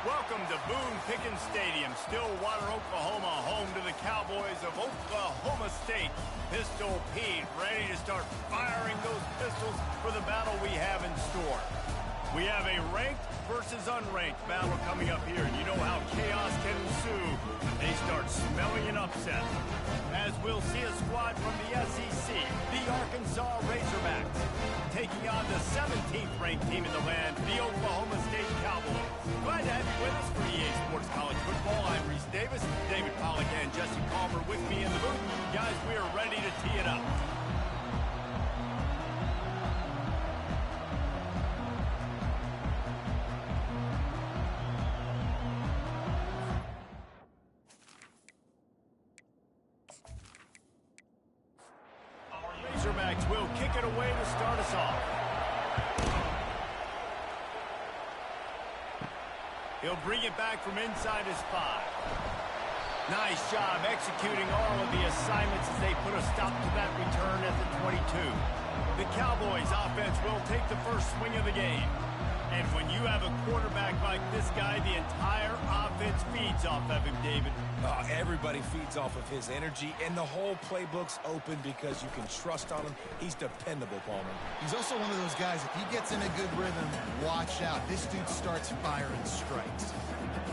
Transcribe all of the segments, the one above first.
Welcome to Boone Pickens Stadium, Stillwater, Oklahoma, home to the Cowboys of Oklahoma State. Pistol Pete ready to start firing those pistols for the battle we have in store. We have a ranked versus unranked battle coming up here. You know how chaos can ensue. They start smelling an upset. As we'll see a squad from the SEC, the Arkansas Razorbacks, taking on the 17th ranked team in the land, the Oklahoma State Cowboys. Glad to have you with us for EA Sports College Football. I'm Reese Davis, David Pollack, and Jesse Palmer with me in the booth. Guys, we are ready to tee it up. Razorbacks will kick it away to start us off. He'll bring it back from inside his 5. Nice job executing all of the assignments as they put a stop to that return at the 22. The Cowboys offense will take the first swing of the game. And when you have a quarterback like this guy, the entire offense feeds off of him, David. Everybody feeds off of his energy, and the whole playbook's open because you can trust on him. He's dependable, Palmer. He's also one of those guys, if he gets in a good rhythm, watch out. This dude starts firing strikes.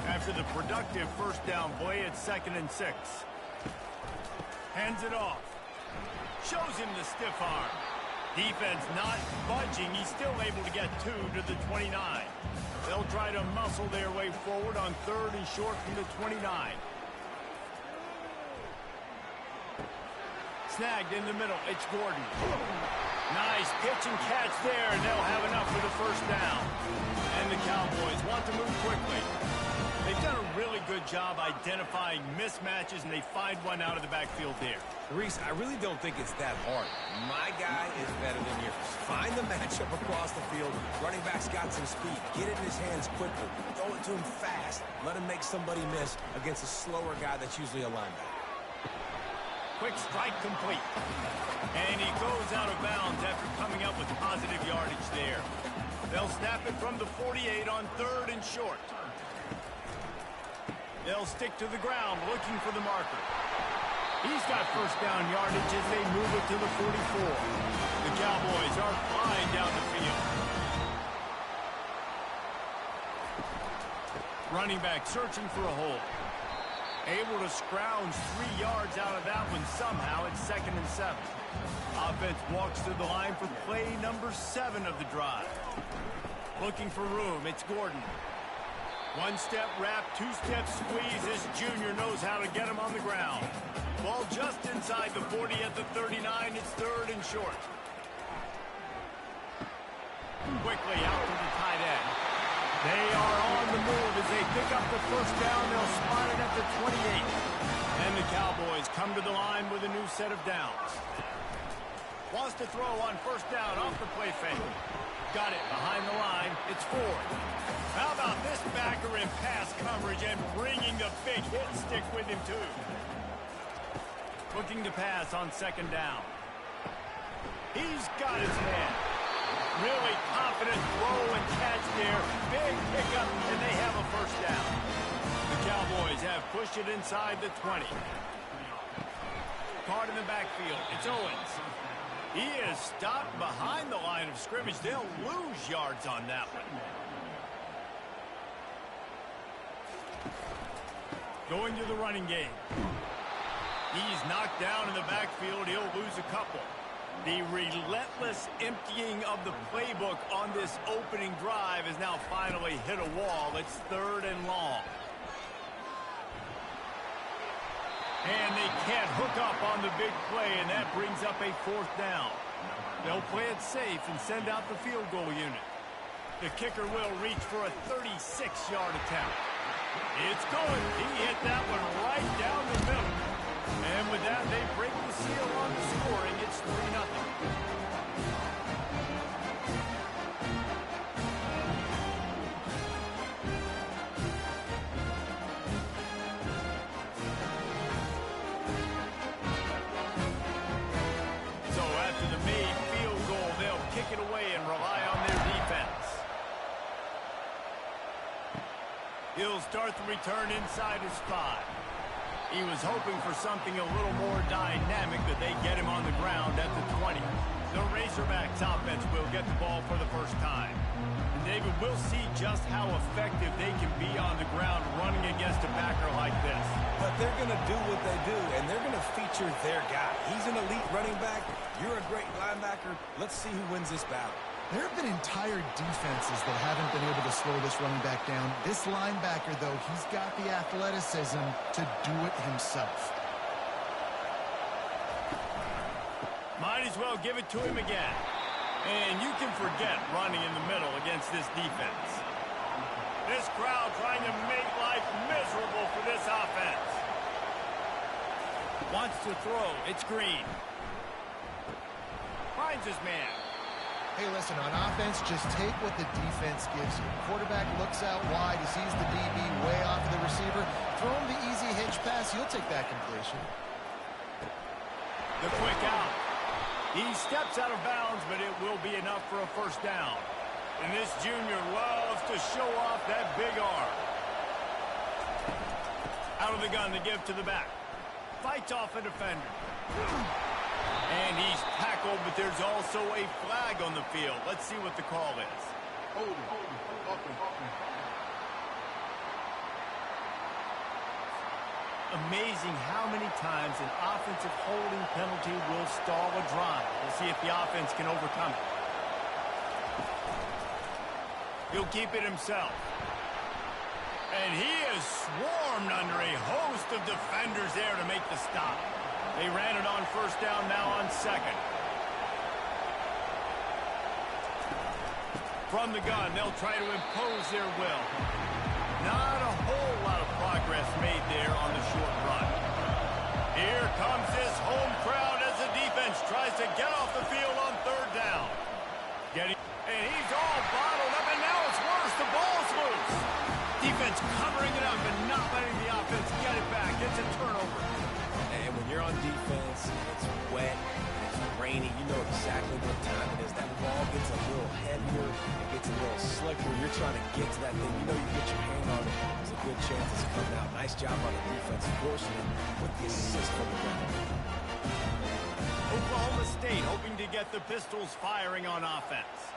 After the productive first down play, it's 2nd and 6. Hands it off. Shows him the stiff arm. Defense not budging. He's still able to get 2 to the 29. They'll try to muscle their way forward on 3rd and short from the 29. Snagged in the middle. It's Gordon. Nice pitch and catch there, and they'll have enough for the first down. And the Cowboys want to move quickly. They've done a really good job identifying mismatches, and they find one out of the backfield there. Reese, I really don't think it's that hard. My guy is better than yours. Find the matchup across the field. Running back's got some speed. Get it in his hands quickly. Throw it to him fast. Let him make somebody miss against a slower guy that's usually a linebacker. Quick strike complete. And he goes out of bounds after coming up with positive yardage there. They'll snap it from the 48 on 3rd and short. They'll stick to the ground looking for the marker. He's got first down yardage as they move it to the 44. The Cowboys are flying down the field. Running back searching for a hole. Able to scrounge 3 yards out of that one somehow. It's 2nd and 7. Offense walks to the line for play number 7 of the drive. Looking for room. It's Gordon. 1-step wrap, 2-step squeeze. This junior knows how to get him on the ground. Ball just inside the 40 at the 39. It's 3rd and short. Quickly out to the tight end. They are on the move as they pick up the first down. They'll spot it at the 28. And the Cowboys come to the line with a new set of downs. Wants to throw on first down off the play fake. Got it behind the line. It's 4. How about this backer in pass coverage and bringing the big hit stick with him, too. Looking to pass on 2nd down. He's got his man. Really confident throw and catch there. Big pickup, and they have a first down. The Cowboys have pushed it inside the 20. Card in the backfield. It's Owens. He is stopped behind the line of scrimmage. They'll lose yards on that one. Going to the running game. He's knocked down in the backfield. He'll lose a couple. The relentless emptying of the playbook on this opening drive has now finally hit a wall. It's 3rd and long. And they can't hook up on the big play, and that brings up a 4th down. They'll play it safe and send out the field goal unit. The kicker will reach for a 36-yard attempt. It's good. He hit that one right down the middle. And with that, they break the seal on the scoring. It's 3-0. So after the made field goal, they'll kick it away and rely on their defense. He'll start the return inside his 5. He was hoping for something a little more dynamic, but they get him on the ground at the 20. The Razorbacks offense will get the ball for the first time. And David, we'll see just how effective they can be on the ground running against a backer like this. But they're going to do what they do, and they're going to feature their guy. He's an elite running back. You're a great linebacker. Let's see who wins this battle. There have been entire defenses that haven't been able to slow this running back down. This linebacker, though, he's got the athleticism to do it himself. Might as well give it to him again. And you can forget running in the middle against this defense. This crowd trying to make life miserable for this offense. Wants to throw. It's Green. Finds his man. Hey, listen, on offense, just take what the defense gives you. Quarterback looks out wide. He sees the DB way off of the receiver. Throw him the easy hitch pass. You'll take that completion. The quick out. He steps out of bounds, but it will be enough for a first down. And this junior loves to show off that big arm. Out of the gun to give to the back. Fights off a defender. And he's tackled, but there's also a flag on the field. Let's see what the call is. Amazing how many times an offensive holding penalty will stall a drive. We'll see if the offense can overcome it. He'll keep it himself. And he is swarmed under a host of defenders there to make the stop. They ran it on first down, now on second. From the gun, they'll try to impose their will. Not a whole lot of progress made there on the short run. Here comes this home crowd as the defense tries to get off the field on third down. And he's all bottled up, and now it's worse. The ball's loose. Defense covering it up and not letting the offense get it back. It's a turnover. And when you're on defense, it's wet, it's rainy, you know exactly what time it is. That ball gets a little heavier, it gets a little slicker. You're trying to get to that thing. You know you get your hand on it. There's a good chance it's coming out. Nice job on the defense, forcing it with the assist from the ground. Oklahoma State hoping to get the Pistols firing on offense.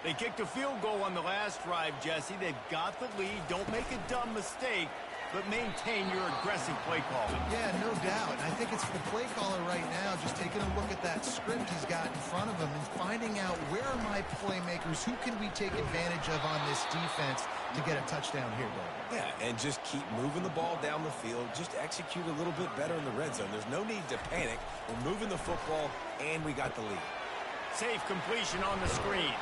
They kicked a field goal on the last drive, Jesse. They've got the lead. Don't make a dumb mistake, but maintain your aggressive play calling. Yeah, no doubt. I think it's the play caller right now just taking a look at that script he's got in front of him and finding out where are my playmakers, who can we take advantage of on this defense to get a touchdown here, Dave. Yeah, and just keep moving the ball down the field. Just execute a little bit better in the red zone. There's no need to panic. We're moving the football, and we got the lead. Safe completion on the screen.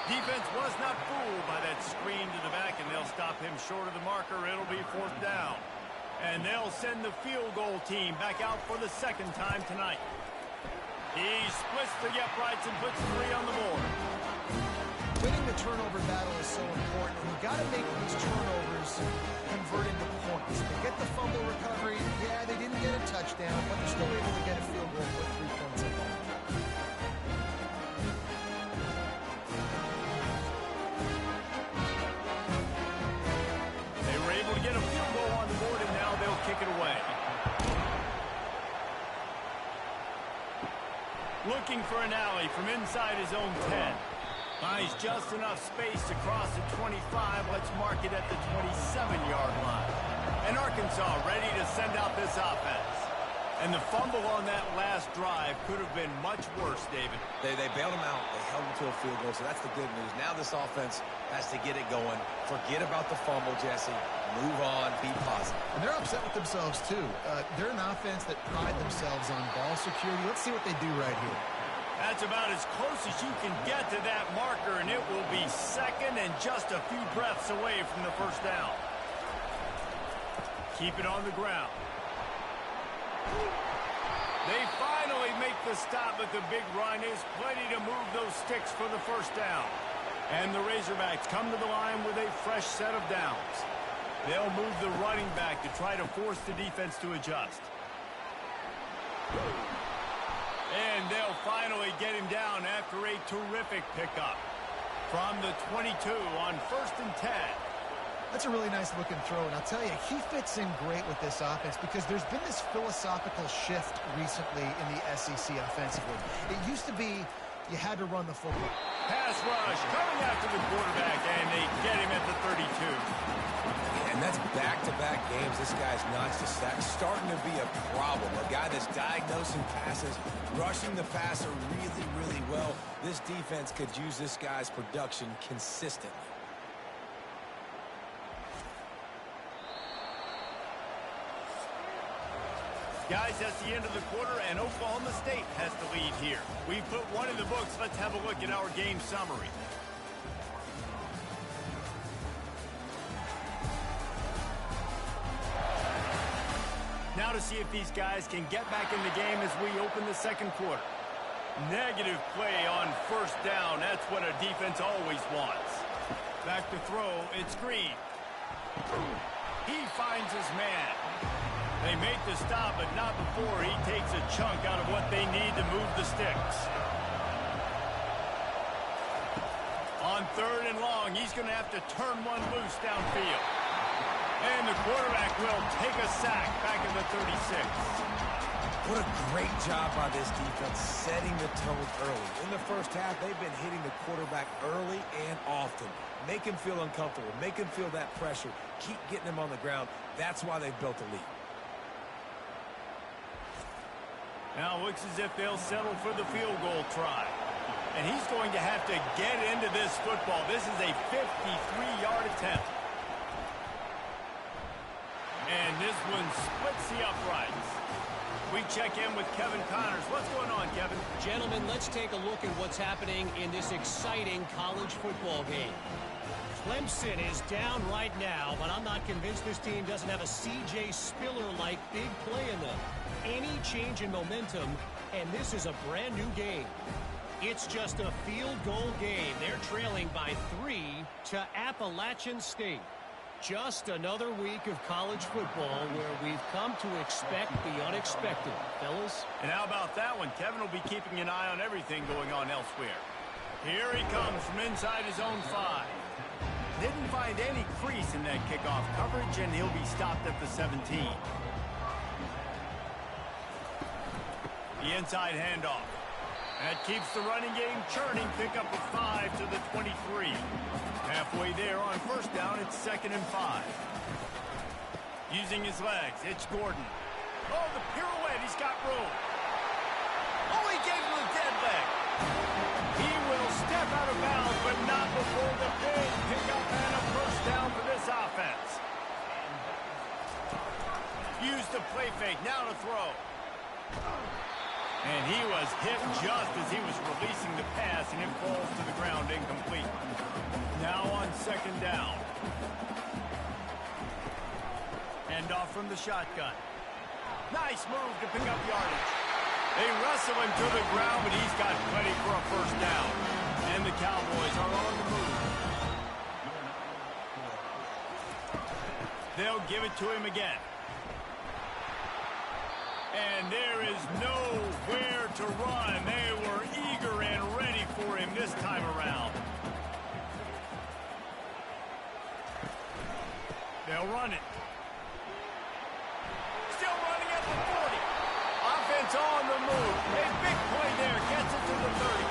Defense was not fooled by that screen to the back, and they'll stop him short of the marker. It'll be fourth down. And they'll send the field goal team back out for the second time tonight. He splits the uprights and puts 3 on the board. Winning the turnover battle is so important, and you've got to make these turnovers convert into points. They get the fumble recovery. Yeah, they didn't get a touchdown, but they're still able to get a field goal with 3 points in ball. Get a field goal on the board, and now they'll kick it away. Looking for an alley from inside his own 10. Finds just enough space to cross the 25. Let's mark it at the 27-yard line. And Arkansas ready to send out this offense. And the fumble on that last drive could have been much worse, David. They bailed him out. They held him to a field goal, so that's the good news. Now this offense has to get it going. Forget about the fumble, Jesse. Move on. Be positive. And they're upset with themselves, too. They're an offense that pride themselves on ball security. Let's see what they do right here. That's about as close as you can get to that marker, and it will be second and just a few breaths away from the first down. Keep it on the ground. They finally make the stop, but the big run is plenty to move those sticks for the first down. And the Razorbacks come to the line with a fresh set of downs. They'll move the running back to try to force the defense to adjust. And they'll finally get him down after a terrific pickup. From the 22 on 1st and 10. That's a really nice looking throw, and I'll tell you, he fits in great with this offense because there's been this philosophical shift recently in the SEC offensively. It used to be you had to run the football. Pass rush coming after the quarterback, and they get him at the 32. And that's back-to-back games. This guy's notched a sack, starting to be a problem. A guy that's diagnosing passes, rushing the passer really, really well. This defense could use this guy's production consistently. Guys, that's the end of the quarter, and Oklahoma State has the lead here. We put one in the books. Let's have a look at our game summary. Now to see if these guys can get back in the game as we open the second quarter. Negative play on first down. That's what a defense always wants. Back to throw. It's Green. He finds his man. They make the stop, but not before he takes a chunk out of what they need to move the sticks. On third and long, he's going to have to turn one loose downfield. And the quarterback will take a sack back at the 36. What a great job by this defense setting the tone early. In the first half, they've been hitting the quarterback early and often. Make him feel uncomfortable. Make him feel that pressure. Keep getting him on the ground. That's why they've built a lead. Now it looks as if they'll settle for the field goal try. And he's going to have to get into this football. This is a 53-yard attempt. And this one splits the uprights. We check in with Kevin Connors. What's going on, Kevin? Gentlemen, let's take a look at what's happening in this exciting college football game. Clemson is down right now, but I'm not convinced this team doesn't have a C.J. Spiller-like big play in them. Any change in momentum, and this is a brand-new game. It's just a field goal game. They're trailing by 3 to Appalachian State. Just another week of college football where we've come to expect the unexpected, fellas. And how about that one? Kevin will be keeping an eye on everything going on elsewhere. Here he comes from inside his own 5. Didn't find any crease in that kickoff coverage, and he'll be stopped at the 17. The inside handoff. That keeps the running game churning. Pick up a 5 to the 23. Halfway there on first down, it's 2nd and 5. Using his legs, it's Gordon. Oh, the pirouette, he's got room. Oh, he gave him a dead leg. He will step out of bounds, but not before the big pickup and a first down for this offense. Use the play fake, now to throw. And he was hit just as he was releasing the pass, and it falls to the ground incomplete. Now on 2nd down. Hand off from the shotgun. Nice move to pick up yardage. They wrestle him to the ground, but he's got plenty for a first down. And the Cowboys are on the move. They'll give it to him again. And there is nowhere to run. They were eager and ready for him this time around. They'll run it. Still running at the 40. Offense on the move. A big play there. Gets it to the 30.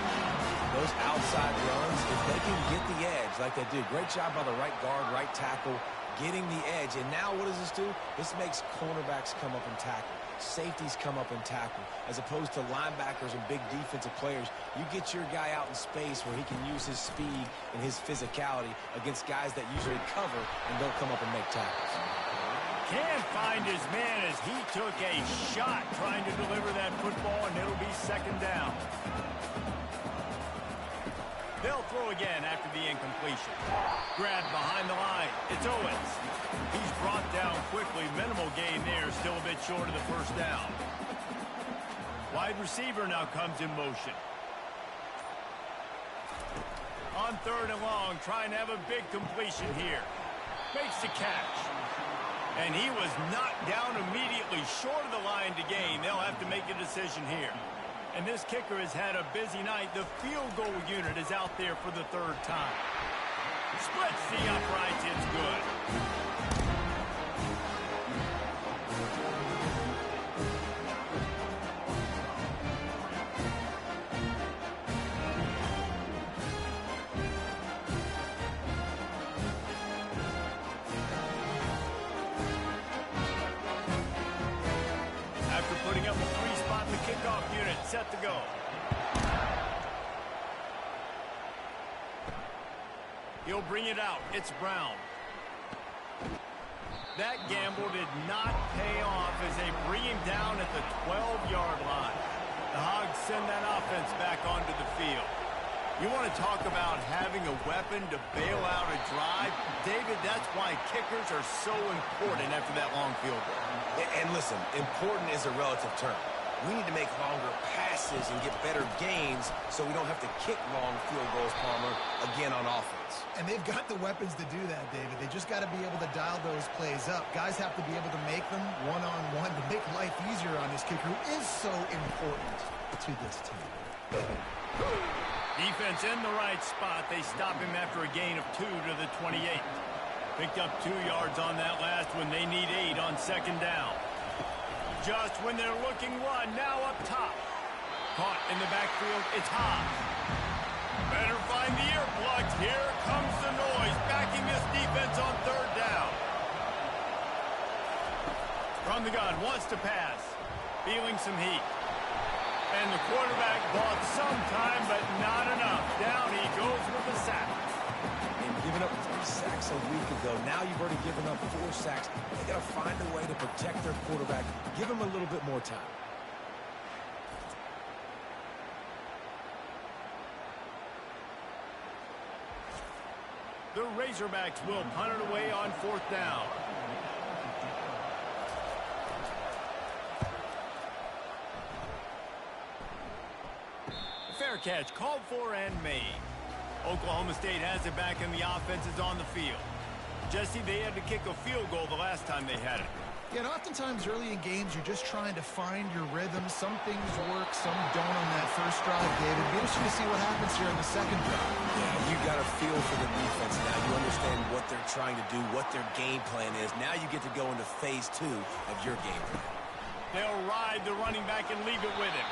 Those outside runs, if they can get the edge like they do, great job by the right guard, right tackle, getting the edge. And now what does this do? This makes cornerbacks come up and tackle. Safeties come up and tackle. As opposed to linebackers and big defensive players, you get your guy out in space where he can use his speed and his physicality against guys that usually cover and don't come up and make tackles. Can't find his man as he took a shot trying to deliver that football, and it'll be 2nd down. They'll throw again after the incompletion. Grabbed behind the line. It's Owens. He's brought down quickly. Minimal gain there. Still a bit short of the first down. Wide receiver now comes in motion. On 3rd and long, trying to have a big completion here. Makes the catch. And he was knocked down immediately short of the line to gain. They'll have to make a decision here. And this kicker has had a busy night. The field goal unit is out there for the 3rd time. Splits the uprights. It's good. After putting up a 3-spot in the kickoff unit, set to go. He'll bring it out. It's Brown. That gamble did not pay off as they bring him down at the 12-yard line. The Hogs send that offense back onto the field. You want to talk about having a weapon to bail out a drive? David, that's why kickers are so important after that long field goal. And listen, important is a relative term. We need to make longer passes and get better gains so we don't have to kick long field goals, Palmer, again on offense. And they've got the weapons to do that, David. They just got to be able to dial those plays up. Guys have to be able to make them one-on-one to make life easier on this kicker who is so important to this team. Defense in the right spot. They stop him after a gain of 2 to the 28. Picked up 2 yards on that last one. They need 8 on second down. Just when they're looking one, now up top. Caught in the backfield, it's Hobbs. Better find the earplugs. Here comes the noise, backing this defense on third down. From the gun, wants to pass. Feeling some heat. And the quarterback bought some time, but not enough. Down he goes with the sack. And giving up 3 sacks a week ago, now you've already given up 4 sacks. They got to find a way to protect their quarterback. Give him a little bit more time. The Razorbacks will punt it away on 4th down. Fair catch, called for and made. Oklahoma State has it back and the offense is on the field. Jesse, they had to kick a field goal the last time they had it. Yeah, and oftentimes early in games, you're just trying to find your rhythm. Some things work, some don't on that first drive, David. Be interesting to see what happens here in the second drive. Yeah, you got a feel for the defense now. You understand what they're trying to do, what their game plan is. Now you get to go into phase 2 of your game plan. They'll ride the running back and leave it with him.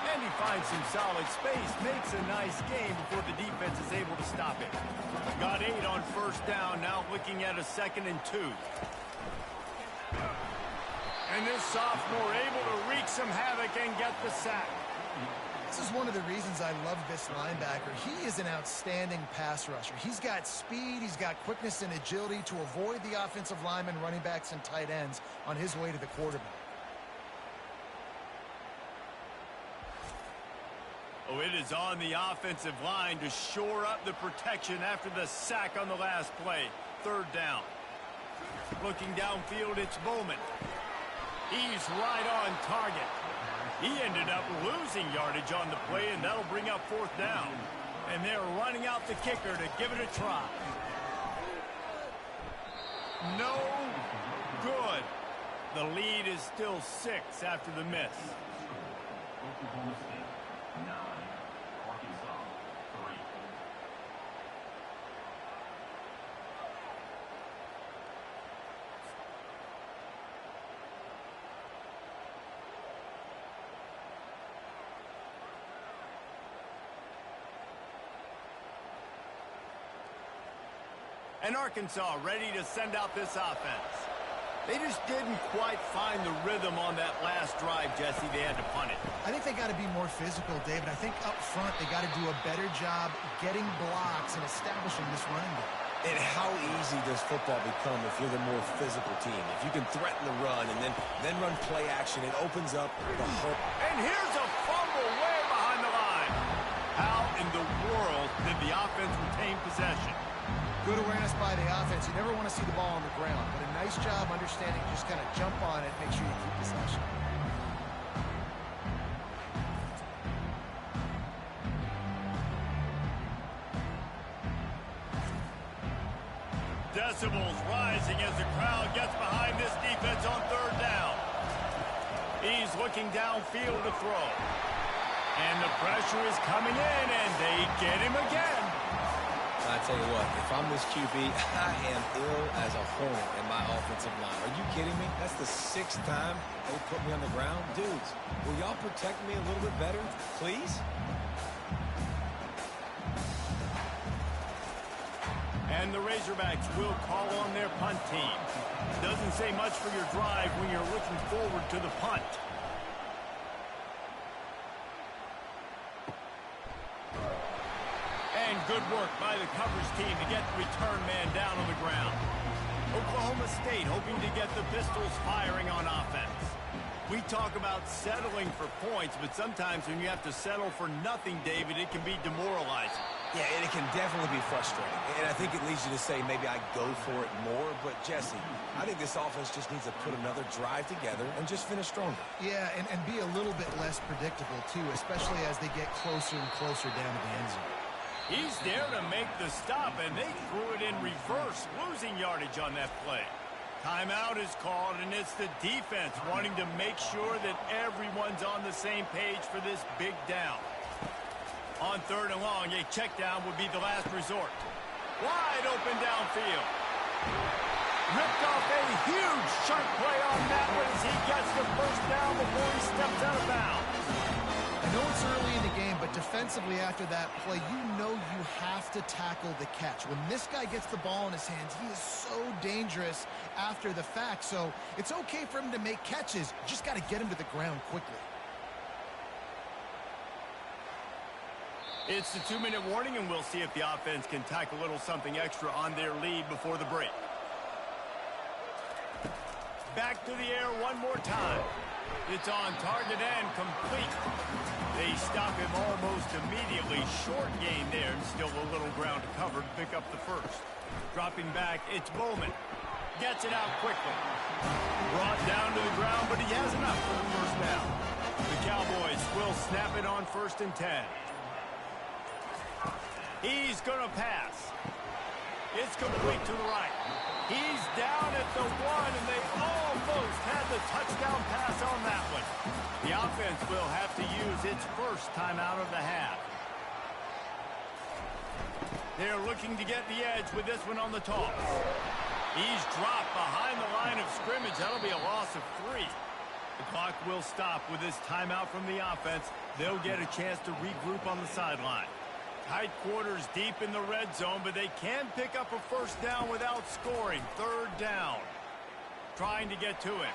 And he finds some solid space, makes a nice game before the defense is able to stop it. Got 8 on first down, now looking at a 2nd and 2. And this sophomore able to wreak some havoc and get the sack. This is one of the reasons I love this linebacker. He is an outstanding pass rusher. He's got speed, he's got quickness and agility to avoid the offensive linemen, running backs, and tight ends on his way to the quarterback. Oh, it is on the offensive line to shore up the protection after the sack on the last play. 3rd down. Looking downfield, it's Bowman. He's right on target. He ended up losing yardage on the play, and that'll bring up 4th down. And they're running out the kicker to give it a try. No good. The lead is still 6 after the miss. And Arkansas ready to send out this offense. They just didn't quite find the rhythm on that last drive, Jesse. They had to punt it. I think they got to be more physical, David. I think up front they got to do a better job getting blocks and establishing this running game. And how easy does football become if you're the more physical team? If you can threaten the run and then run play action, it opens up the whole. And here's a fumble way behind the line. How in the world did the offense retain possession? Good awareness by the offense. You never want to see the ball on the ground, but a nice job understanding just kind of jump on it, make sure you keep possession. Decibels rising as the crowd gets behind this defense on 3rd down. He's looking downfield to throw. And the pressure is coming in, and they get him again. I tell you what, if I'm this QB, I am ill as a hornet in my offensive line. Are you kidding me? That's the 6th time they put me on the ground. Dudes, will y'all protect me a little bit better, please? And the Razorbacks will call on their punt team. Doesn't say much for your drive when you're looking forward to the punt. And good work by the coverage team to get the return man down on the ground. Oklahoma State hoping to get the Pistols firing on offense. We talk about settling for points, but sometimes when you have to settle for nothing, David, it can be demoralizing. Yeah, and it can definitely be frustrating. And I think it leads you to say maybe I go for it more. But, Jesse, I think this offense just needs to put another drive together and just finish stronger. Yeah, and be a little bit less predictable, too, especially as they get closer and closer down to the end zone. He's there to make the stop, and they threw it in reverse, losing yardage on that play. Timeout is called, and it's the defense wanting to make sure that everyone's on the same page for this big down. On 3rd and long, a check down would be the last resort. Wide open downfield. Ripped off a huge sharp play on that one as he gets the first down before he steps out of bounds. I know it's early in the game, but defensively after that play, you know you have to tackle the catch. When this guy gets the ball in his hands, he is so dangerous after the fact. So it's okay for him to make catches. You just got to get him to the ground quickly. It's the 2-minute warning, and we'll see if the offense can tack a little something extra on their lead before the break. Back to the air one more time. It's on target and complete. They stop him almost immediately. Short gain there, and still a little ground to cover to pick up the first. Dropping back, it's Bowman. Gets it out quickly. Brought down to the ground, but he has enough for the first down. The Cowboys will snap it on 1st and 10. He's going to pass. It's complete to the right. He's down at the 1, and they almost had the touchdown pass on that one. The offense will have to use its first timeout of the half. They're looking to get the edge with this one on the toss. He's dropped behind the line of scrimmage. That'll be a loss of 3. The clock will stop with this timeout from the offense. They'll get a chance to regroup on the sideline. Tight quarters deep in the red zone, but they can pick up a first down without scoring. 3rd down. Trying to get to it.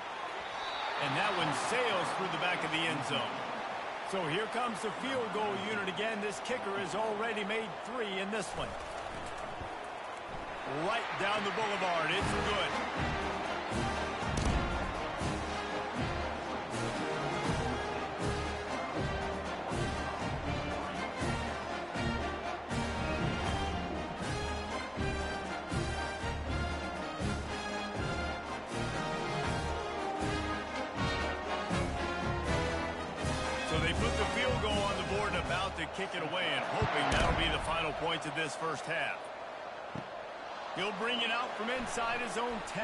And that one sails through the back of the end zone. So here comes the field goal unit again. This kicker has already made 3 in this one. Right down the boulevard. It's good. To kick it away and hoping that'll be the final points of this first half. He'll bring it out from inside his own 10.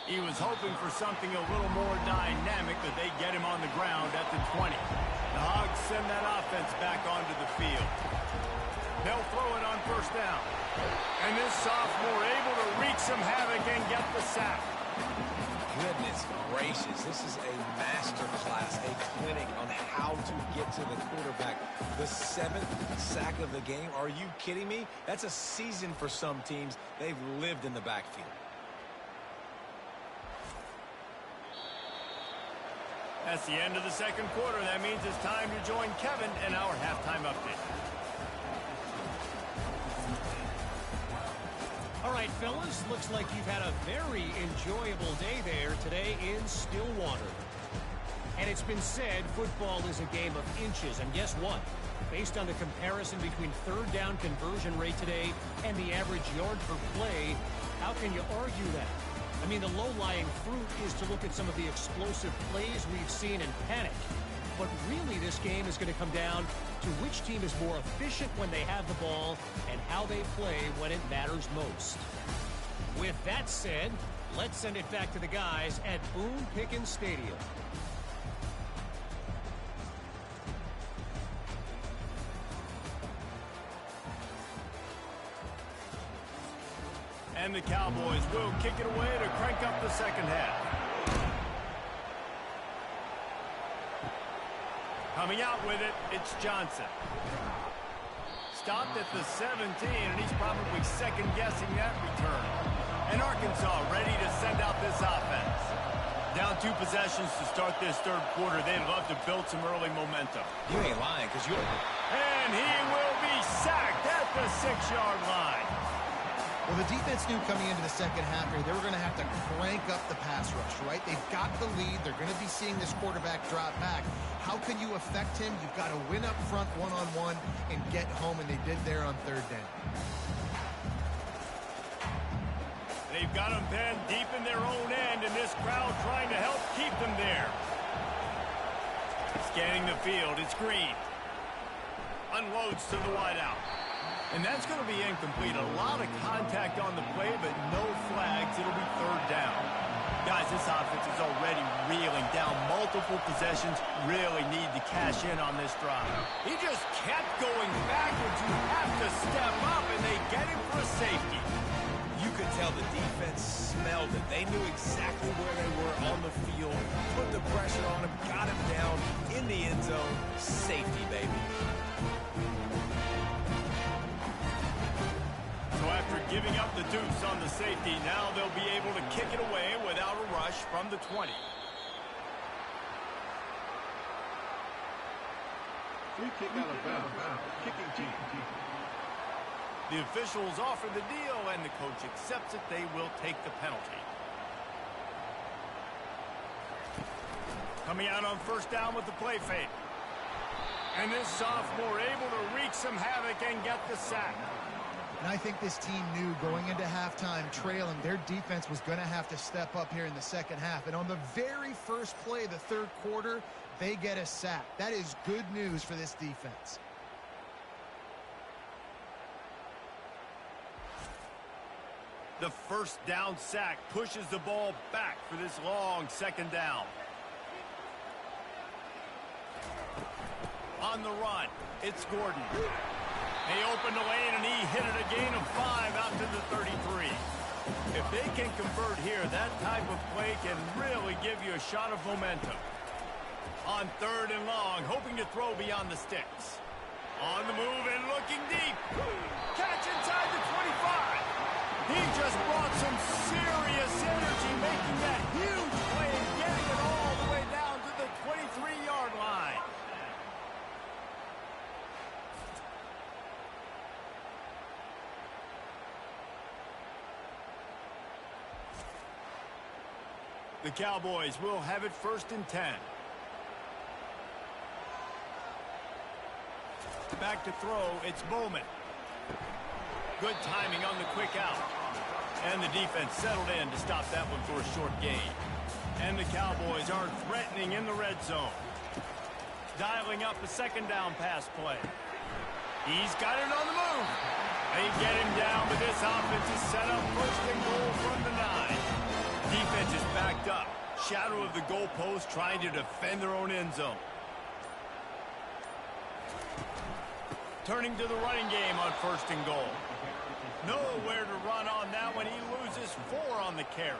He was hoping for something a little more dynamic, but they get him on the ground at the 20. The Hogs send that offense back onto the field. They'll throw it on 1st down. And this sophomore able to wreak some havoc and get the sack. Goodness gracious, this is a master class, a clinic on how to get to the quarterback. The 7th sack of the game. Are you kidding me? That's a season for some teams. They've lived in the backfield. That's the end of the 2nd quarter. That means it's time to join Kevin in our halftime update. All right, fellas, looks like you've had a very enjoyable day there today in Stillwater. And it's been said football is a game of inches, and guess what? Based on the comparison between 3rd down conversion rate today and the average yard per play, how can you argue that? I mean, the low-lying fruit is to look at some of the explosive plays we've seen and panic. But really, this game is going to come down to which team is more efficient when they have the ball and how they play when it matters most. With that said, let's send it back to the guys at Boone Pickens Stadium. And the Cowboys will kick it away to crank up the second half. Coming out with it, it's Johnson. Stopped at the 17, and he's probably second-guessing that return. And Arkansas ready to send out this offense. Down 2 possessions to start this third quarter. They'd love to build some early momentum. You ain't lying, because you're... And he will be sacked at the 6-yard line. Well, the defense knew coming into the second half here, they were going to have to crank up the pass rush, right? They've got the lead. They're going to be seeing this quarterback drop back. How can you affect him? You've got to win up front one-on-one and get home, and they did there on third down. They've got them pinned deep in their own end, and this crowd trying to help keep them there. Scanning the field, it's Green. Unloads to the wideout. And that's going to be incomplete. A lot of contact on the play, but no flags. It'll be third down. Guys, this offense is already reeling down multiple possessions. Really need to cash in on this drive. He just kept going backwards. You have to step up, and they get him for a safety. You could tell the defense smelled it. They knew exactly where they were on the field, put the pressure on him, got him down in the end zone. Safety, baby. So after giving up the deuce on the safety, now they'll be able to kick it away without a rush from the 20. Free kick out of bounds. Kicking team. The officials offer the deal, and the coach accepts it. They will take the penalty. Coming out on first down with the play fake. And this sophomore able to wreak some havoc and get the sack. And I think this team knew going into halftime trailing, their defense was going to have to step up here in the second half. And on the very first play of the third quarter, they get a sack. That is good news for this defense. The first down sack pushes the ball back for this long second down. On the run, it's Gordon. They opened the lane, and he hit it a gain of 5 out to the 33. If they can convert here, that type of play can really give you a shot of momentum. On third and long, hoping to throw beyond the sticks. On the move and looking deep. Catch inside the 25. He just brought some serious energy, making that huge play and getting it all the way down to the 23-yard line. The Cowboys will have it first and 10. Back to throw, it's Bowman. Good timing on the quick out. And the defense settled in to stop that one for a short gain. And the Cowboys are threatening in the red zone. Dialing up a second down pass play. He's got it on the move. They get him down, but this offense is set up first and goal from the 9. Defense is backed up. Shadow of the goalpost trying to defend their own end zone. Turning to the running game on first and goal. Nowhere to run on that one. He loses 4 on the carry.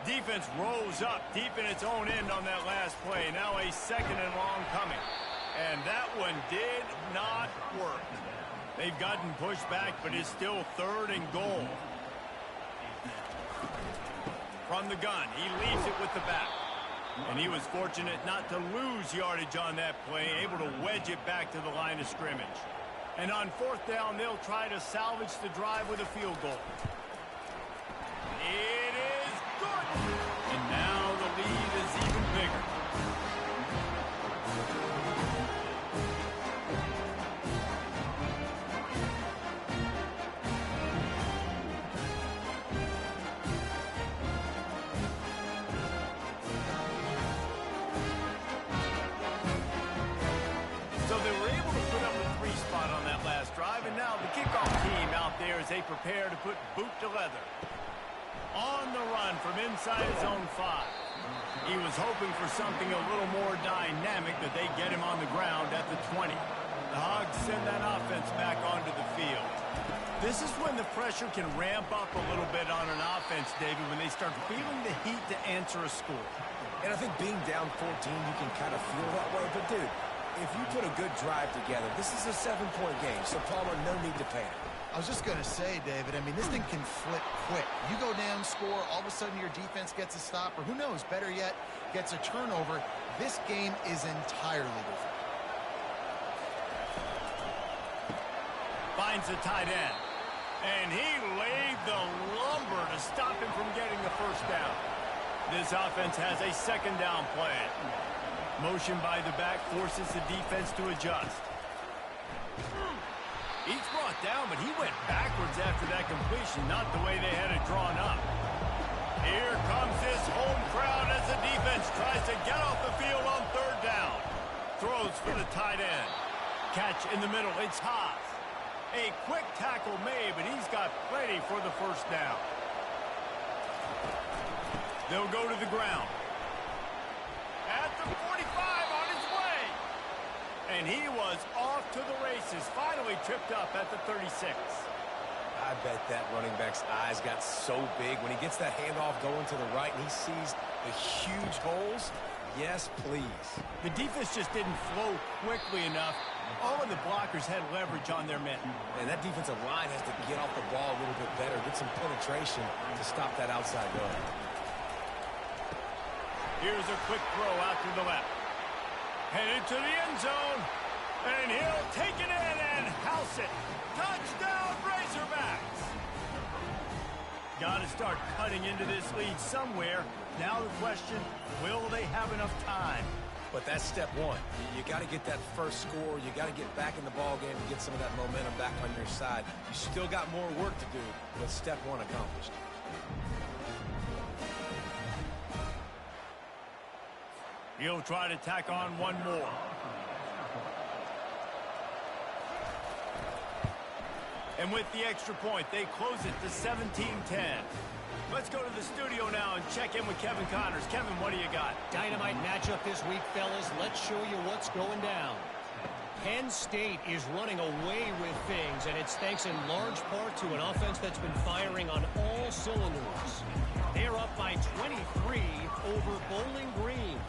Defense rose up deep in its own end on that last play. Now a second and long coming. And that one did not work. They've gotten pushed back, but it's still third and goal. From the gun, he leaves it with the back. And he was fortunate not to lose yardage on that play, able to wedge it back to the line of scrimmage. And on fourth down, they'll try to salvage the drive with a field goal. It is good. And now the lead is even bigger. And now the kickoff team out there as they prepare to put boot to leather. On the run from inside his own 5. He was hoping for something a little more dynamic, but they get him on the ground at the 20. The Hogs send that offense back onto the field. This is when the pressure can ramp up a little bit on an offense, David, when they start feeling the heat to answer a score. And I think being down 14, you can kind of feel that way. But, dude, if you put a good drive together, this is a 7-point game. So, Palmer, no need to panic. I was just going to say, David, I mean, this thing can flip quick. You go down, score, all of a sudden your defense gets a stop, or who knows, better yet, gets a turnover. This game is entirely different. Finds the tight end. And he laid the lumber to stop him from getting the first down. This offense has a second down plan. Motion by the back forces the defense to adjust. He's brought down, but he went backwards after that completion, not the way they had it drawn up. Here comes this home crowd as the defense tries to get off the field on third down. Throws for the tight end. Catch in the middle. It's Haas. A quick tackle made, but he's got plenty for the first down. They'll go to the ground. At the 45 on his way. And he was off to the races. Finally tripped up at the 36. I bet that running back's eyes got so big when he gets that handoff going to the right and he sees the huge holes. Yes, please. The defense just didn't flow quickly enough. All of the blockers had leverage on their men. And that defensive line has to get off the ball a little bit better, get some penetration to stop that outside run. Here's a quick throw out to the left. Headed to the end zone. And he'll take it in and house it. Touchdown, Razorbacks! Got to start cutting into this lead somewhere. Now the question, will they have enough time? But that's step one. You got to get that first score. You got to get back in the ball game and get some of that momentum back on your side. You still got more work to do, but step one accomplished. He'll try to tack on one more. And with the extra point, they close it to 17-10. Let's go to the studio now and check in with Kevin Connors. Kevin, what do you got? Dynamite matchup this week, fellas. Let's show you what's going down. Penn State is running away with things, and it's thanks in large part to an offense that's been firing on all cylinders. They're up by 23 over Bowling Green.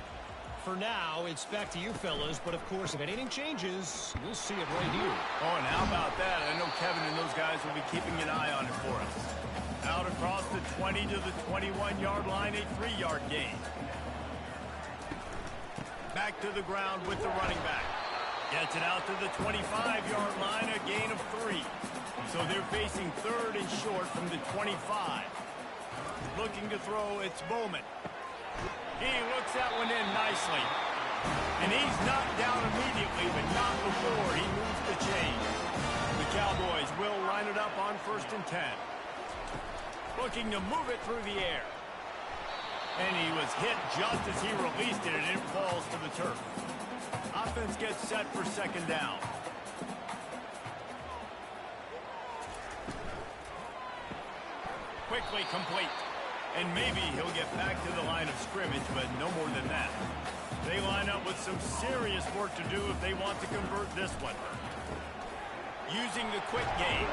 For now, it's back to you, fellas. But, of course, if anything changes, you'll see it right here. Oh, and how about that? I know Kevin and those guys will be keeping an eye on it for us. Out across the 20 to the 21-yard line, a 3-yard gain. Back to the ground with the running back. Gets it out to the 25-yard line, a gain of 3. So they're facing third and short from the 25. Looking to throw, it's Bowman. He looks that one in nicely. And he's knocked down immediately, but not before he moves the chain. The Cowboys will line it up on 1st and 10. Looking to move it through the air. And he was hit just as he released it, and it falls to the turf. Offense gets set for 2nd down. Quickly complete. And maybe he'll get back to the line of scrimmage, but no more than that. They line up with some serious work to do if they want to convert this one. Using the quick game.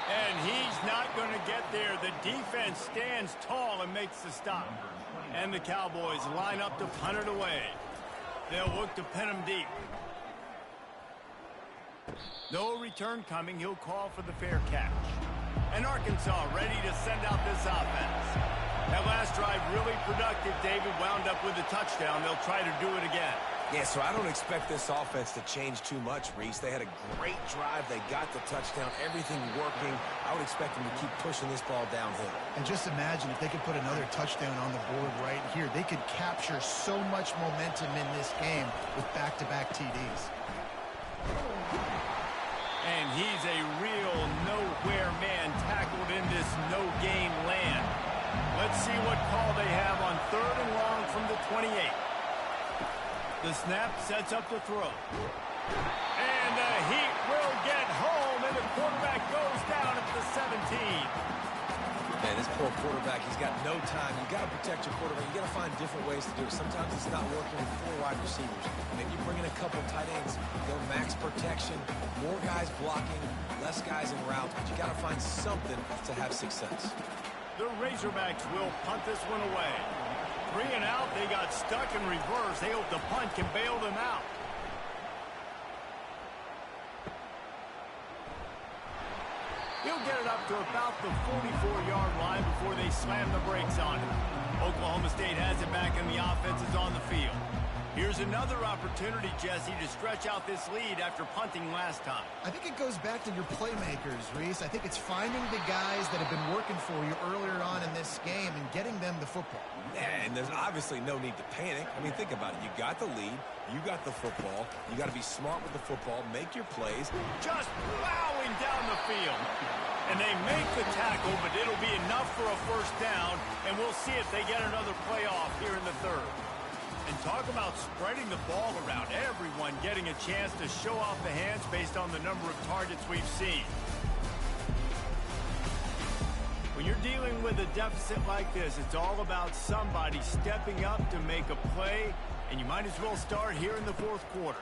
And he's not going to get there. The defense stands tall and makes the stop. And the Cowboys line up to punt it away. They'll look to pin him deep. No return coming. He'll call for the fair catch. And Arkansas ready to send out this offense. That last drive really productive. David wound up with a touchdown. They'll try to do it again. Yeah, so I don't expect this offense to change too much, Reese. They had a great drive. They got the touchdown. Everything working. I would expect them to keep pushing this ball downhill. And just imagine if they could put another touchdown on the board right here. They could capture so much momentum in this game with back-to-back TDs. And he's a real nowhere man tackled in this no-gain land. Let's see what call they have on 3rd and long from the 28. The snap sets up the throw. And the Heat will get home, and the quarterback goes down at the 17. Man, this poor quarterback, he's got no time. You got to protect your quarterback. You got to find different ways to do it. Sometimes it's not working with 4 wide receivers. Maybe you bring in a couple tight ends, go max protection, more guys blocking, less guys in routes, but you got to find something to have success. The Razorbacks will punt this one away. 3 and out, they got stuck in reverse. They hope the punt can bail them out. He'll get it up to about the 44-yard line before they slam the brakes on him. Oklahoma State has it back and the offense is on the field. Here's another opportunity, Jesse, to stretch out this lead after punting last time. I think it goes back to your playmakers, Reese. I think it's finding the guys that have been working for you earlier on in this game and getting them the football. And there's obviously no need to panic. I mean, think about it. You got the lead. You got the football. You got to be smart with the football. Make your plays. Just plowing down the field. And they make the tackle, but it'll be enough for a first down, and we'll see if they get another playoff here in the third. And talk about spreading the ball around, everyone getting a chance to show off the hands based on the number of targets we've seen. When you're dealing with a deficit like this, it's all about somebody stepping up to make a play, and you might as well start here in the fourth quarter.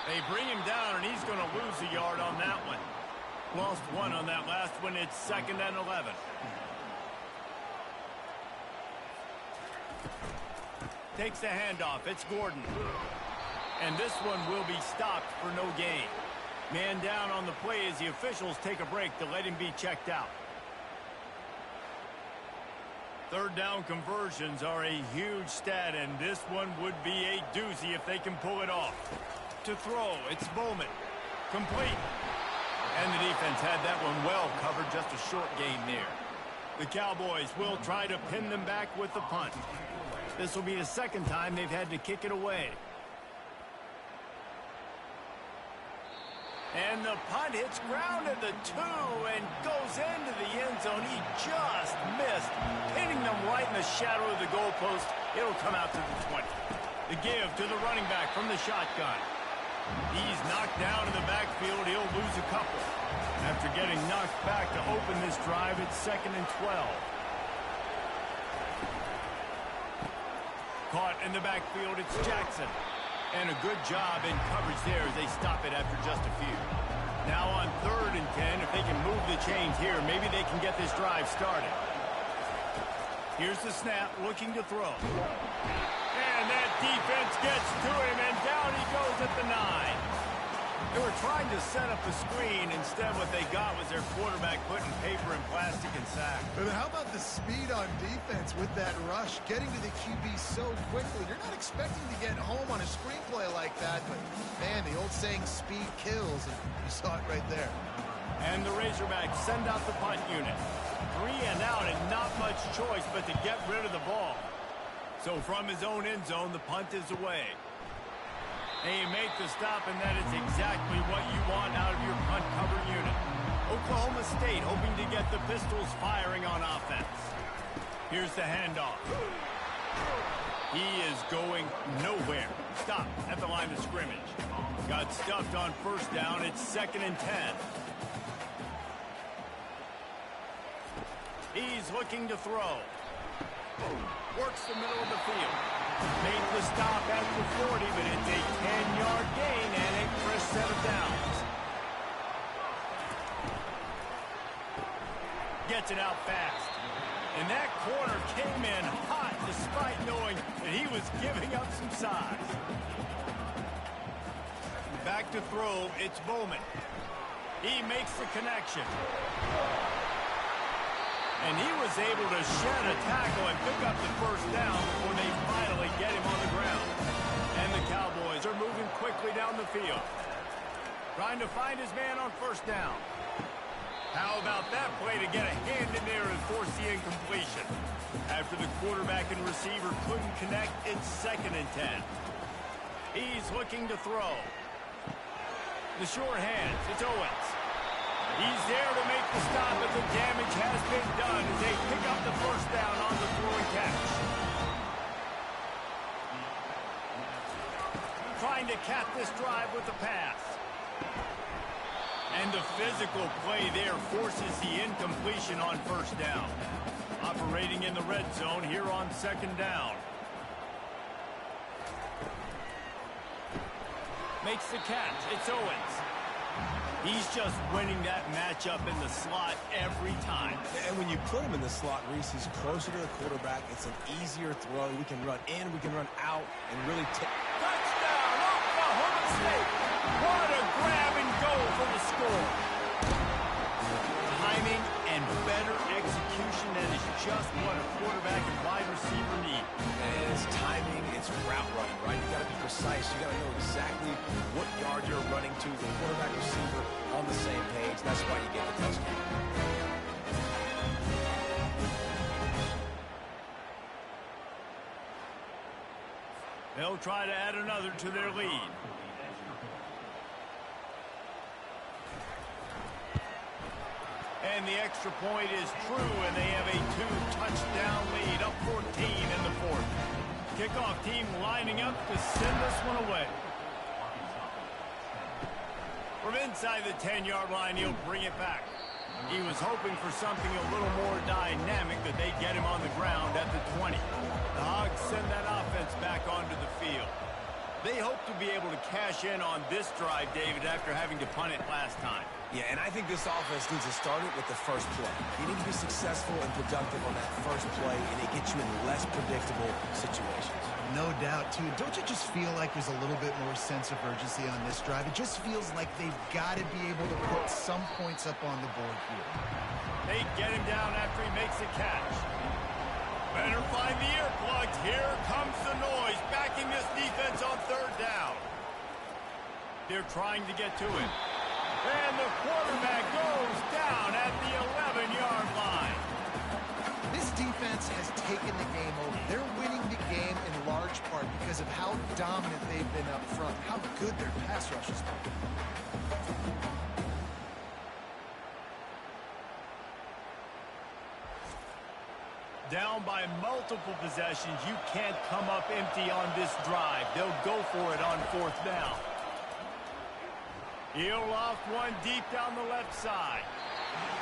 They bring him down, and he's going to lose a yard on that one. Lost 1 on that last one. It's 2nd and 11. Takes the handoff. It's Gordon. And this one will be stopped for no gain. Man down on the play as the officials take a break to let him be checked out. Third down conversions are a huge stat, and this one would be a doozy if they can pull it off. To throw, it's Bowman. Complete. And the defense had that one well covered, just a short gain there. The Cowboys will try to pin them back with the punt. This will be the second time they've had to kick it away. And the punt hits ground at the 2 and goes into the end zone. He just missed, hitting them right in the shadow of the goalpost. It'll come out to the 20. The give to the running back from the shotgun. He's knocked down in the backfield. He'll lose a couple. After getting knocked back to open this drive, it's 2nd and 12. Caught in the backfield, it's Jackson. And a good job in coverage there as they stop it after just a few. Now on 3rd and 10, if they can move the chains here, maybe they can get this drive started. Here's the snap, looking to throw. And that defense gets to him, and down he goes at the 9. They were trying to set up a screen. Instead, what they got was their quarterback putting paper and plastic and sack. But how about the speed on defense with that rush, getting to the QB so quickly? You're not expecting to get home on a screenplay like that, but, man, the old saying, speed kills, and you saw it right there. And the Razorbacks send out the punt unit. 3 and out, and not much choice but to get rid of the ball. So from his own end zone, the punt is away. They make the stop, and that is exactly what you want out of your punt cover unit. Oklahoma State hoping to get the Pistols firing on offense. Here's the handoff. He is going nowhere. Stop at the line of scrimmage. Got stuffed on first down. It's 2nd and 10. He's looking to throw. Works the middle of the field. Made the stop at the 40, but it's a 10-yard gain and a fresh set of downs. Gets it out fast. And that corner came in hot despite knowing that he was giving up some size. Back to throw, it's Bowman. He makes the connection. And he was able to shed a tackle and pick up the first down before they finally get him on the ground. And the Cowboys are moving quickly down the field. Trying to find his man on first down. How about that play to get a hand in there and force the incompletion? After the quarterback and receiver couldn't connect, it's 2nd and 10. He's looking to throw. The short hands, it's Owens. He's there to make the stop, but the damage has been done as they pick up the first down on the throw and catch. Trying to cap this drive with the pass. And the physical play there forces the incompletion on first down. Operating in the red zone here on second down. Makes the catch. It's Owens. He's just winning that matchup in the slot every time. And when you put him in the slot, Reese, he's closer to the quarterback. It's an easier throw. We can run in, we can run out, and really take. Touchdown, Oklahoma State. What a grab and go for the score. Timing and better execution, that is just what a quarterback and wide receiver need. And it's timing, it's route running, right? You got to be precise. You got to know exactly what yard you're running to. The quarterback receiver on the same page. That's why you get the touchdown. They'll try to add another to their lead. And the extra point is true, and they have a 2-touchdown lead, up 14 in the fourth. Kickoff team lining up to send this one away. From inside the 10-yard line, he'll bring it back. He was hoping for something a little more dynamic, that they'd get him on the ground at the 20. The Hogs send that offense back onto the field. They hope to be able to cash in on this drive, David, after having to punt it last time. Yeah, and I think this offense needs to start it with the first play. You need to be successful and productive on that first play, and it gets you in less predictable situations. No doubt, too. Don't you just feel like there's a little bit more sense of urgency on this drive? It just feels like they've got to be able to put some points up on the board here. They get him down after he makes a catch. Better find the earplugs. Here comes the noise, backing this defense on third down. They're trying to get to it. And the quarterback goes down at the 11-yard line. This defense has taken the game over. They're winning the game in large part because of how dominant they've been up front, how good their pass rush has been. Down by multiple possessions, you can't come up empty on this drive. They'll go for it on fourth down. He'll loft one deep down the left side.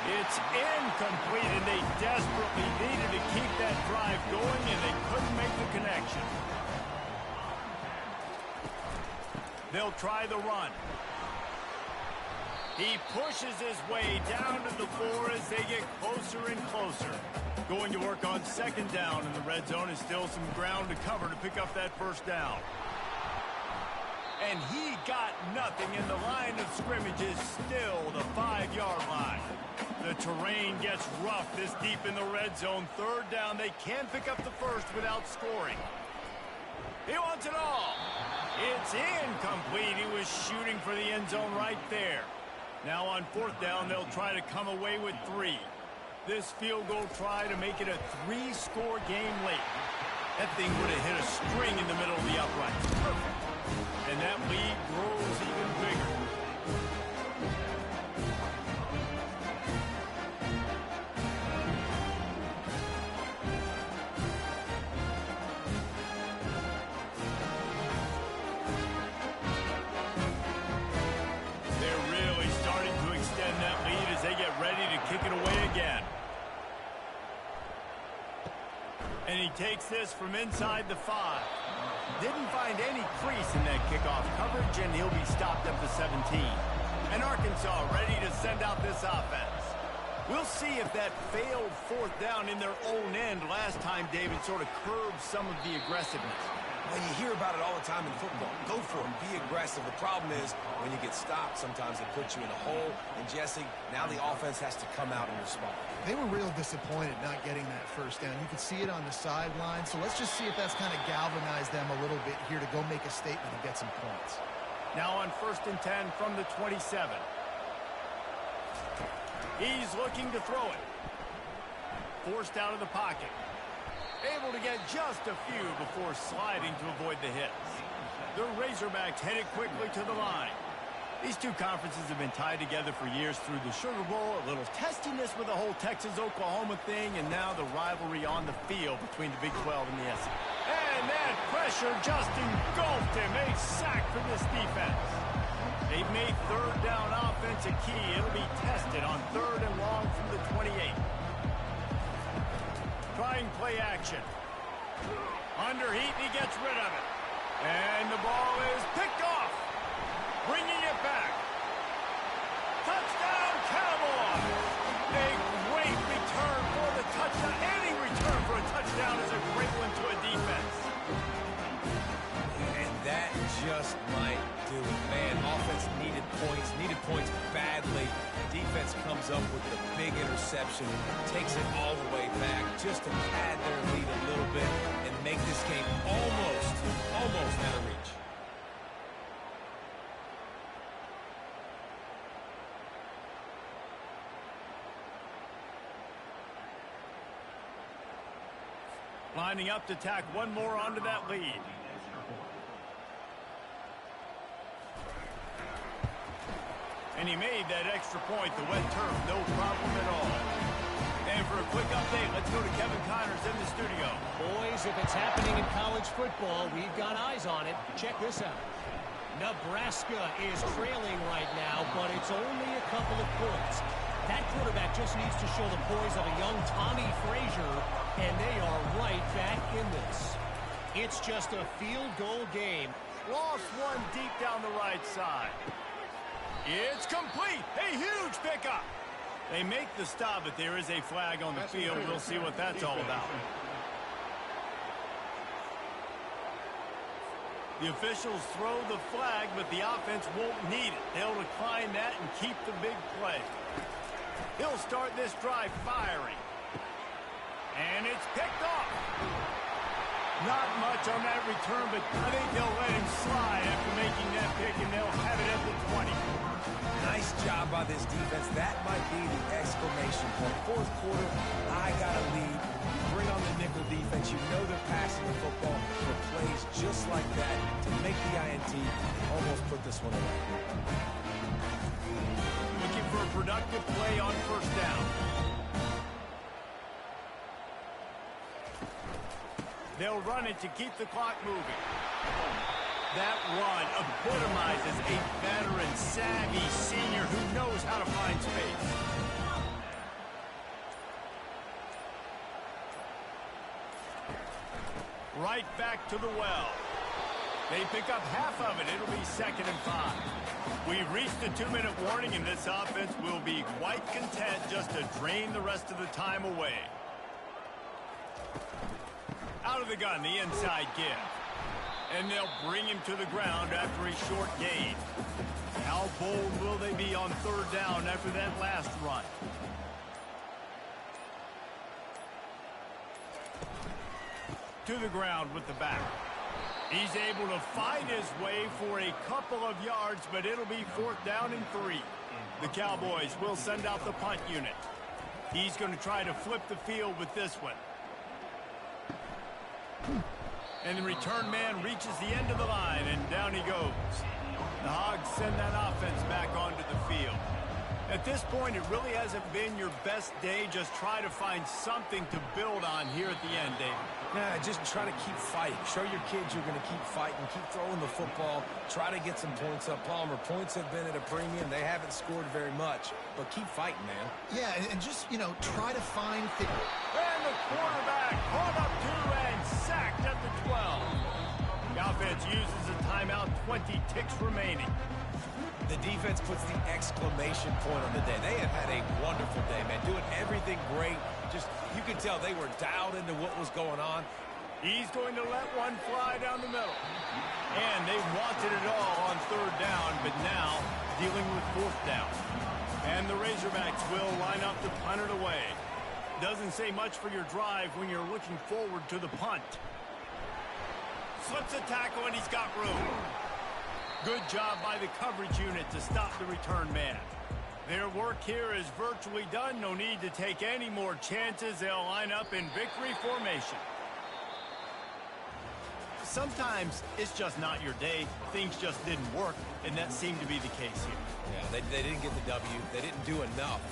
It's incomplete, and they desperately needed to keep that drive going, and they couldn't make the connection. They'll try the run. He pushes his way down to the floor as they get closer and closer. Going to work on second down in the red zone, and still some ground to cover to pick up that first down. And he got nothing, and the line of scrimmage is still the 5-yard line. The terrain gets rough this deep in the red zone. Third down, they can't pick up the first without scoring. He wants it all. It's incomplete. He was shooting for the end zone right there. Now on fourth down, they'll try to come away with 3. This field goal try to make it a 3-score game late. That thing would have hit a string in the middle of the uprights. Perfect. And that lead grows even bigger. They're really starting to extend that lead as they get ready to kick it away again. And he takes this from inside the 5. Didn't find any crease in that kickoff coverage, and he'll be stopped up to 17. And Arkansas ready to send out this offense. We'll see if that failed fourth down in their own end last time, David, sort of curbed some of the aggressiveness. Well, you hear about it all the time in football. Go for it. Be aggressive. The problem is when you get stopped, sometimes it puts you in a hole. And, Jesse, now the offense has to come out and respond. They were real disappointed not getting that first down. You could see it on the sideline. So let's just see if that's kind of galvanized them a little bit here to go make a statement and get some points. Now on 1st and 10 from the 27. He's looking to throw it. Forced out of the pocket. Able to get just a few before sliding to avoid the hits. The Razorbacks headed quickly to the line. These two conferences have been tied together for years through the Sugar Bowl, a little testiness with the whole Texas-Oklahoma thing, and now the rivalry on the field between the Big 12 and the SEC. And that pressure just engulfed him. A sack for this defense. They've made third down offense a key. It'll be tested on 3rd and long from the 28. Trying play action. Under heat, and he gets rid of it. And the ball is picked off. Bringing it back. Touchdown, Cowboys! A great return for the touchdown. Any return for a touchdown is a great one to a defense. And that just might do it, man. Offense needed points badly. Defense comes up with the big interception, takes it all the way back just to pad their lead a little bit and make this game almost out of reach. Lining up to tack one more onto that lead. And he made that extra point, the wet turf, no problem at all. And for a quick update, let's go to Kevin Connors in the studio. Boys, if it's happening in college football, we've got eyes on it. Check this out. Nebraska is trailing right now, but it's only a couple of points. That quarterback just needs to show the poise of a young Tommy Frazier, and they are right back in this. It's just a field goal game. Lost one deep down the right side. It's complete. A huge pickup. They make the stop, but there is a flag on the field. We'll see what that's all about. The officials throw the flag, but the offense won't need it. They'll decline that and keep the big play. He'll start this drive firing. And it's picked off. Not much on that return, but I think they'll let him slide after making that pick, and they'll have it at the 20. Nice job by this defense. That might be the exclamation point. Fourth quarter, I got a lead. Bring on the nickel defense. You know they're passing the football for plays just like that to make the INT. Almost put this one away. Looking for a productive play on first down. They'll run it to keep the clock moving. That run epitomizes a veteran, savvy senior who knows how to find space. Right back to the well. They pick up half of it. It'll be 2nd and 5. We've reached the 2-minute warning, and this offense will be quite content just to drain the rest of the time away. Out of the gun, the inside give. And they'll bring him to the ground after a short gain. How bold will they be on 3rd down after that last run? To the ground with the back. He's able to find his way for a couple of yards, but it'll be 4th down and 3. The Cowboys will send out the punt unit. He's going to try to flip the field with this one. And the return man reaches the end of the line, and down he goes. The Hogs send that offense back onto the field. At this point, it really hasn't been your best day. Just try to find something to build on here at the end, David. Yeah, just try to keep fighting. Show your kids you're going to keep fighting, keep throwing the football, try to get some points up. Palmer, points have been at a premium. They haven't scored very much, but keep fighting, man. Yeah, and just, try to find things. And the quarterback caught up to and sacked at the 12. The offense uses a timeout, 20 ticks remaining. The defense puts the exclamation point on the day. They have had a wonderful day, man. Doing everything great. Just, you could tell they were dialed into what was going on. He's going to let one fly down the middle. And they wanted it all on 3rd down, but now dealing with 4th down. And the Razorbacks will line up to punt it away. Doesn't say much for your drive when you're looking forward to the punt. Slips a tackle, and he's got room. Good job by the coverage unit to stop the return man. Their work here is virtually done. No need to take any more chances. They'll line up in victory formation. sometimes it's just not your day. Things just didn't work, and that seemed to be the case here. Yeah, they didn't get the W. They didn't do enough.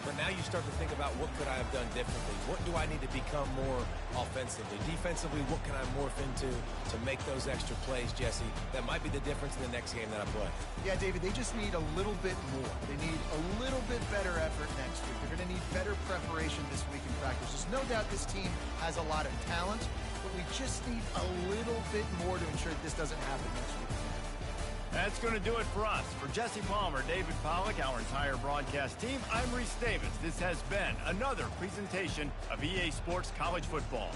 But now you start to think about what could I have done differently? What do I need to become more offensively? Defensively, what can I morph into to make those extra plays, Jesse? That might be the difference in the next game that I play. Yeah, David, they just need a little bit more. They need a little bit better effort next week. They're going to need better preparation this week in practice. There's no doubt this team has a lot of talent, but we just need a little bit more to ensure that this doesn't happen next week. That's going to do it for us. For Jesse Palmer, David Pollack, our entire broadcast team, I'm Reese Davis. This has been another presentation of EA Sports College Football.